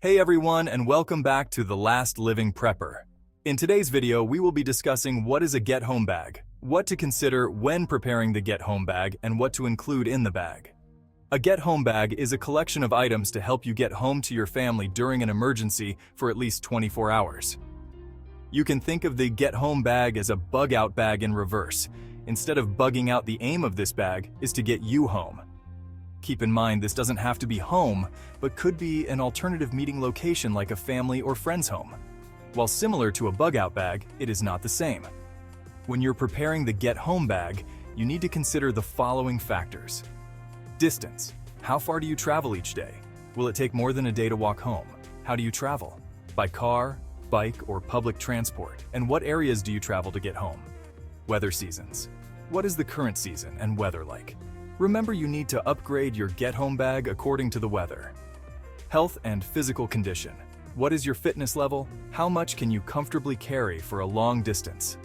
Hey everyone, and welcome back to The Last Living Prepper. In today's video, we will be discussing what is a get-home bag, what to consider when preparing the get-home bag, and what to include in the bag. A get-home bag is a collection of items to help you get home to your family during an emergency for at least 24 hours. You can think of the get-home bag as a bug-out bag in reverse. Instead of bugging out, the aim of this bag is to get you home. Keep in mind, this doesn't have to be home, but could be an alternative meeting location like a family or friend's home. While similar to a bug-out bag, it is not the same. When you're preparing the get-home bag, you need to consider the following factors. Distance. How far do you travel each day? Will it take more than a day to walk home? How do you travel? By car, bike, or public transport? And what areas do you travel to get home? Weather seasons. What is the current season and weather like? Remember, you need to upgrade your get-home bag according to the weather. Health and physical condition. What is your fitness level? How much can you comfortably carry for a long distance?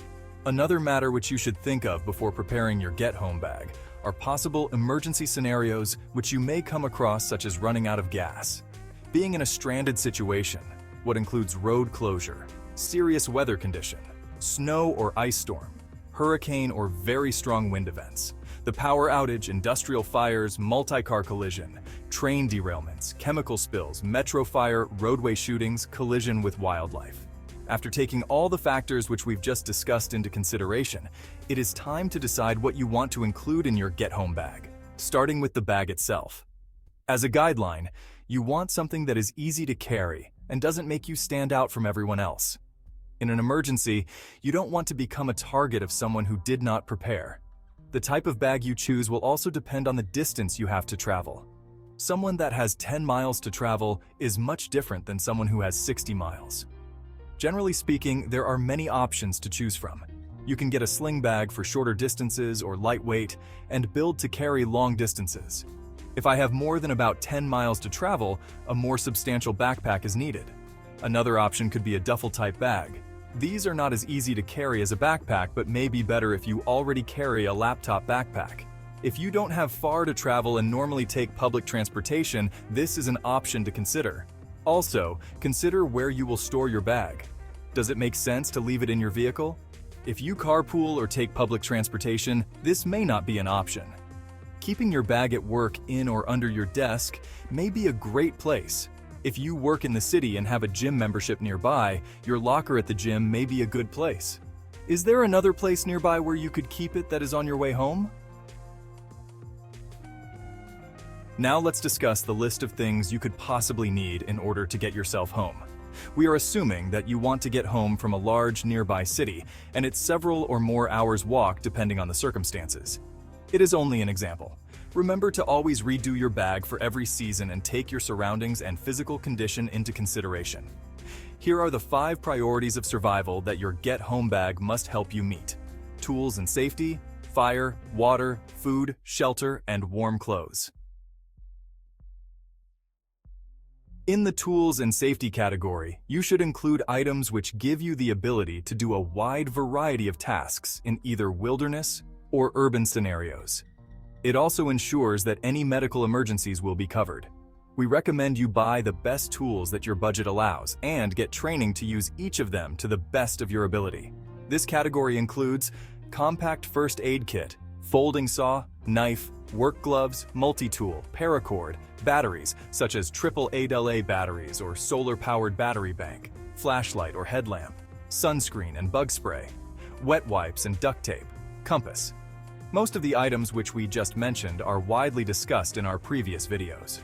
Another matter which you should think of before preparing your get-home bag are possible emergency scenarios which you may come across, such as running out of gas, being in a stranded situation, what includes road closure, serious weather condition, snow or ice storm, hurricane or very strong wind events, the power outage, industrial fires, multi-car collision, train derailments, chemical spills, metro fire, roadway shootings, collision with wildlife. After taking all the factors which we've just discussed into consideration, it is time to decide what you want to include in your get-home bag, starting with the bag itself. As a guideline, you want something that is easy to carry and doesn't make you stand out from everyone else. In an emergency, you don't want to become a target of someone who did not prepare. The type of bag you choose will also depend on the distance you have to travel. Someone that has 10 miles to travel is much different than someone who has 60 miles. Generally speaking, there are many options to choose from. You can get a sling bag for shorter distances or lightweight and build to carry long distances. If I have more than about 10 miles to travel, a more substantial backpack is needed. Another option could be a duffel-type bag. These are not as easy to carry as a backpack, but may be better if you already carry a laptop backpack. If you don't have far to travel and normally take public transportation, this is an option to consider. Also, consider where you will store your bag. Does it make sense to leave it in your vehicle? If you carpool or take public transportation, this may not be an option. Keeping your bag at work in or under your desk may be a great place. If you work in the city and have a gym membership nearby, your locker at the gym may be a good place. Is there another place nearby where you could keep it that is on your way home? Now let's discuss the list of things you could possibly need in order to get yourself home. We are assuming that you want to get home from a large nearby city, and it's several or more hours walk depending on the circumstances. It is only an example. Remember to always redo your bag for every season and take your surroundings and physical condition into consideration. Here are the 5 priorities of survival that your get-home bag must help you meet. Tools and safety, fire, water, food, shelter, and warm clothes. In the tools and safety category, you should include items which give you the ability to do a wide variety of tasks in either wilderness or urban scenarios. It also ensures that any medical emergencies will be covered. We recommend you buy the best tools that your budget allows and get training to use each of them to the best of your ability. This category includes compact first aid kit, folding saw, knife, work gloves, multi-tool, paracord, batteries such as AAA batteries or solar-powered battery bank, flashlight or headlamp, sunscreen and bug spray, wet wipes and duct tape, compass. Most of the items which we just mentioned are widely discussed in our previous videos.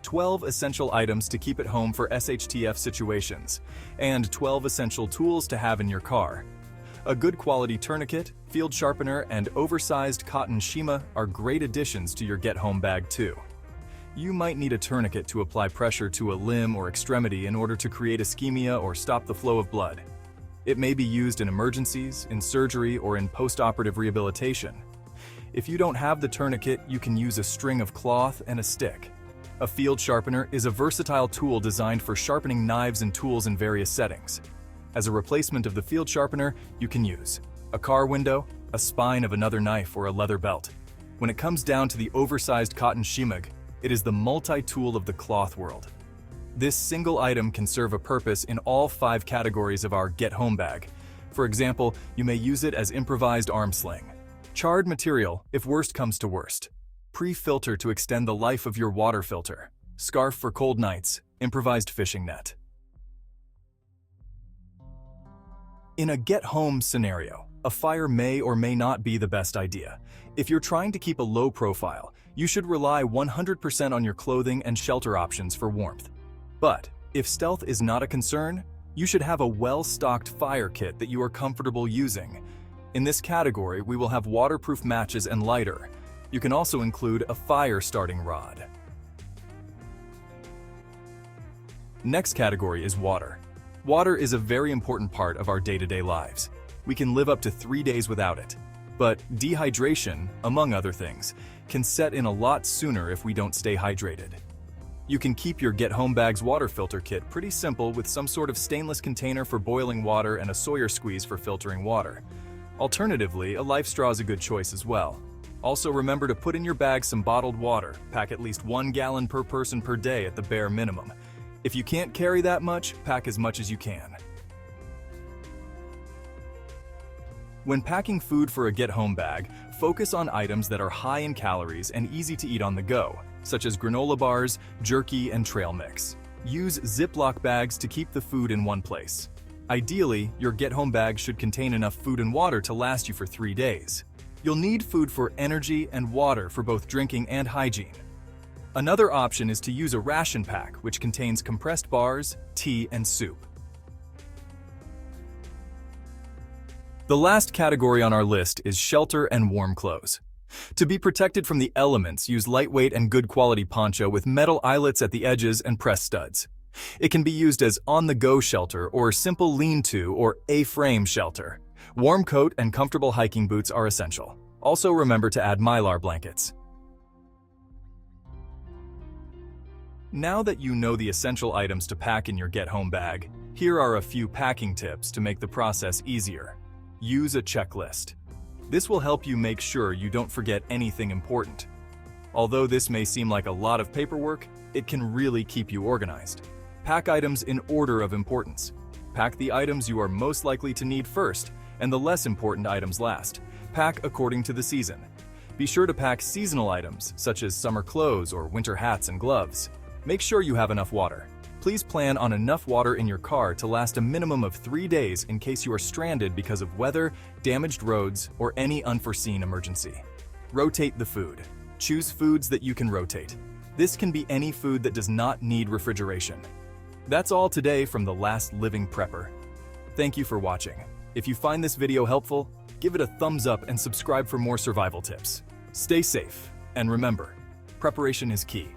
12 essential items to keep at home for SHTF situations, and 12 essential tools to have in your car. A good quality tourniquet, field sharpener, and oversized cotton shima are great additions to your get-home bag too. You might need a tourniquet to apply pressure to a limb or extremity in order to create ischemia or stop the flow of blood. It may be used in emergencies, in surgery, or in post-operative rehabilitation. If you don't have the tourniquet, you can use a string of cloth and a stick. A field sharpener is a versatile tool designed for sharpening knives and tools in various settings. As a replacement of the field sharpener, you can use a car window, a spine of another knife, or a leather belt. When it comes down to the oversized cotton shimag, it is the multi-tool of the cloth world. This single item can serve a purpose in all 5 categories of our Get Home bag. For example, you may use it as improvised arm sling. Charred material, if worst comes to worst. Pre-filter to extend the life of your water filter. Scarf for cold nights. Improvised fishing net. In a get-home scenario, a fire may or may not be the best idea. If you're trying to keep a low profile, you should rely 100% on your clothing and shelter options for warmth. But if stealth is not a concern, you should have a well-stocked fire kit that you are comfortable using. In this category, we will have waterproof matches and lighter. You can also include a fire-starting rod. Next category is water. Water is a very important part of our day-to-day lives. We can live up to 3 days without it. But dehydration, among other things, can set in a lot sooner if we don't stay hydrated. You can keep your Get Home Bag's water filter kit pretty simple with some sort of stainless container for boiling water and a Sawyer squeeze for filtering water. Alternatively, a life straw is a good choice as well. Also remember to put in your bag some bottled water. Pack at least 1 gallon per person per day at the bare minimum. If you can't carry that much, pack as much as you can. When packing food for a Get Home bag, focus on items that are high in calories and easy to eat on the go, such as granola bars, jerky, and trail mix. Use Ziploc bags to keep the food in one place. Ideally, your Get Home bag should contain enough food and water to last you for 3 days. You'll need food for energy and water for both drinking and hygiene. Another option is to use a ration pack, which contains compressed bars, tea, and soup. The last category on our list is shelter and warm clothes. To be protected from the elements, use lightweight and good quality poncho with metal eyelets at the edges and press studs. It can be used as on-the-go shelter or simple lean-to or A-frame shelter. Warm coat and comfortable hiking boots are essential. Also remember to add Mylar blankets. Now that you know the essential items to pack in your Get Home bag, here are a few packing tips to make the process easier. Use a checklist. This will help you make sure you don't forget anything important. Although this may seem like a lot of paperwork, it can really keep you organized. Pack items in order of importance. Pack the items you are most likely to need first, and the less important items last. Pack according to the season. Be sure to pack seasonal items, such as summer clothes or winter hats and gloves. Make sure you have enough water. Please plan on enough water in your car to last a minimum of 3 days in case you are stranded because of weather, damaged roads, or any unforeseen emergency. Rotate the food. Choose foods that you can rotate. This can be any food that does not need refrigeration. That's all today from The Last Living Prepper. Thank you for watching. If you find this video helpful, give it a thumbs up and subscribe for more survival tips. Stay safe, and remember, preparation is key.